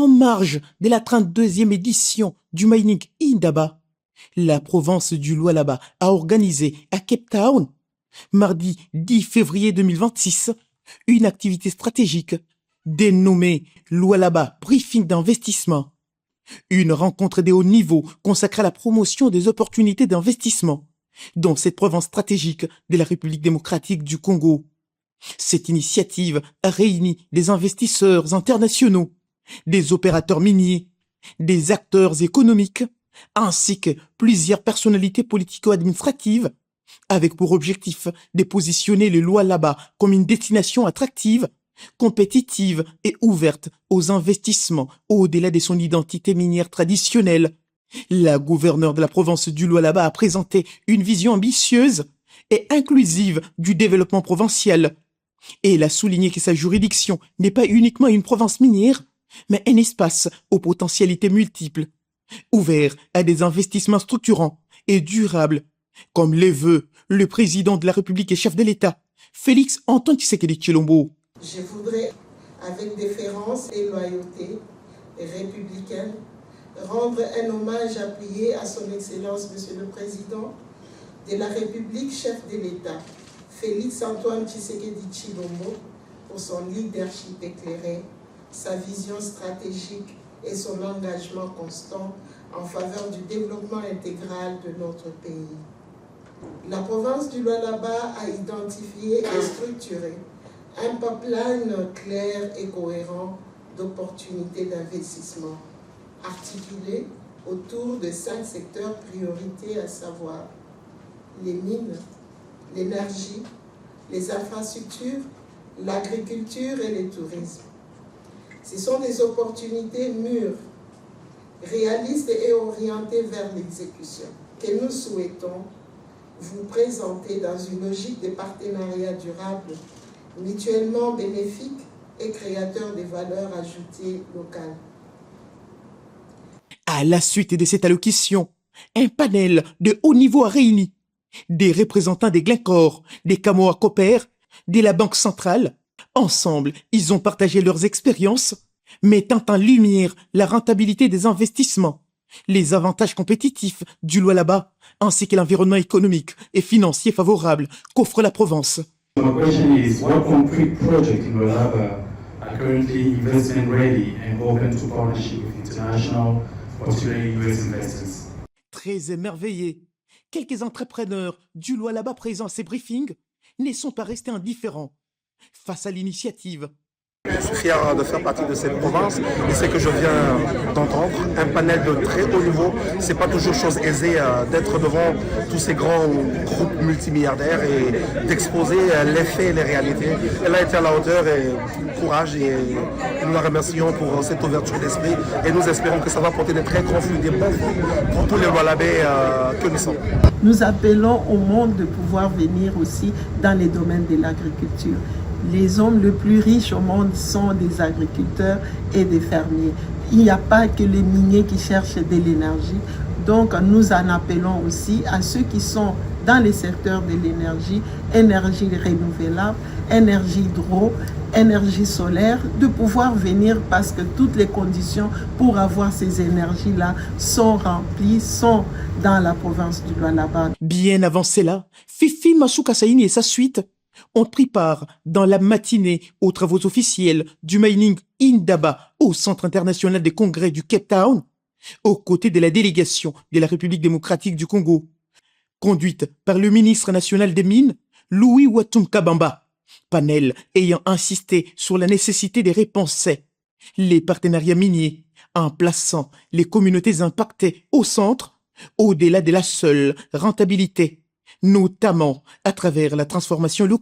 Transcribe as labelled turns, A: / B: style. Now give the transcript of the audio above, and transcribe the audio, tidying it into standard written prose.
A: En marge de la 32e édition du Mining Indaba, la province du Lualaba a organisé à Cape Town, mardi 10 février 2026, une activité stratégique dénommée Lualaba Briefing d'investissement. Une rencontre de haut niveau consacrée à la promotion des opportunités d'investissement dans cette province stratégique de la République démocratique du Congo. Cette initiative a réuni des investisseurs internationaux, des opérateurs miniers, des acteurs économiques, ainsi que plusieurs personnalités politico-administratives, avec pour objectif de positionner le Lualaba comme une destination attractive, compétitive et ouverte aux investissements au-delà de son identité minière traditionnelle. La gouverneure de la province du Lualaba a présenté une vision ambitieuse et inclusive du développement provincial. Et elle a souligné que sa juridiction n'est pas uniquement une province minière, mais un espace aux potentialités multiples, ouvert à des investissements structurants et durables, comme le veut le président de la République et chef de l'État, Félix Antoine Tshisekedi Tshilombo.
B: Je voudrais, avec déférence et loyauté républicaine, rendre un hommage appuyé à son Excellence, Monsieur le Président de la République, chef de l'État, Félix Antoine Tshisekedi Tshilombo, pour son leadership éclairé, sa vision stratégique et son engagement constant en faveur du développement intégral de notre pays. La province du Lualaba a identifié et structuré un pipeline clair et cohérent d'opportunités d'investissement, articulé autour de 5 secteurs priorités, à savoir les mines, l'énergie, les infrastructures, l'agriculture et le tourisme. Ce sont des opportunités mûres, réalistes et orientées vers l'exécution, que nous souhaitons vous présenter dans une logique de partenariat durable, mutuellement bénéfique et créateur de valeurs ajoutées locales.
A: À la suite de cette allocution, un panel de haut niveau a réuni des représentants des Glencore, des Kamoa Copper, de la Banque centrale. Ensemble, ils ont partagé leurs expériences, mettant en lumière la rentabilité des investissements, les avantages compétitifs du Lualaba, ainsi que l'environnement économique et financier favorable qu'offre la province.
C: My question is, what concrete project in Lualaba are currently investment ready and open to partnership with international, particularly US investors?
A: Très émerveillés, quelques entrepreneurs du Lualaba présents à ces briefings ne sont pas restés indifférents face à l'initiative.
D: Je suis fier de faire partie de cette province et ce que je viens d'entendre, un panel de très haut niveau, c'est pas toujours chose aisée d'être devant tous ces grands groupes multimilliardaires et d'exposer les faits et les réalités. Elle a été à la hauteur et courage et nous la remercions pour cette ouverture d'esprit et nous espérons que ça va porter des très grands fruits, des bons fruits pour tous les Lualabais que nous sommes.
B: Nous appelons au monde de pouvoir venir aussi dans les domaines de l'agriculture. Les hommes les plus riches au monde sont des agriculteurs et des fermiers. Il n'y a pas que les miniers qui cherchent de l'énergie. Donc nous en appelons aussi à ceux qui sont dans les secteurs de l'énergie, énergie renouvelable, énergie hydro, énergie solaire, de pouvoir venir parce que toutes les conditions pour avoir ces énergies-là sont remplies, sont dans la province du Lualaba.
A: Bien avant cela, Fifi Masuka Saini et sa suite ont pris part dans la matinée aux travaux officiels du Mining Indaba au Centre international des congrès du Cape Town, aux côtés de la délégation de la République démocratique du Congo, conduite par le ministre national des Mines, Louis Watum Kabamba, panel ayant insisté sur la nécessité de repenser les partenariats miniers en plaçant les communautés impactées au centre, au-delà de la seule rentabilité, notamment à travers la transformation locale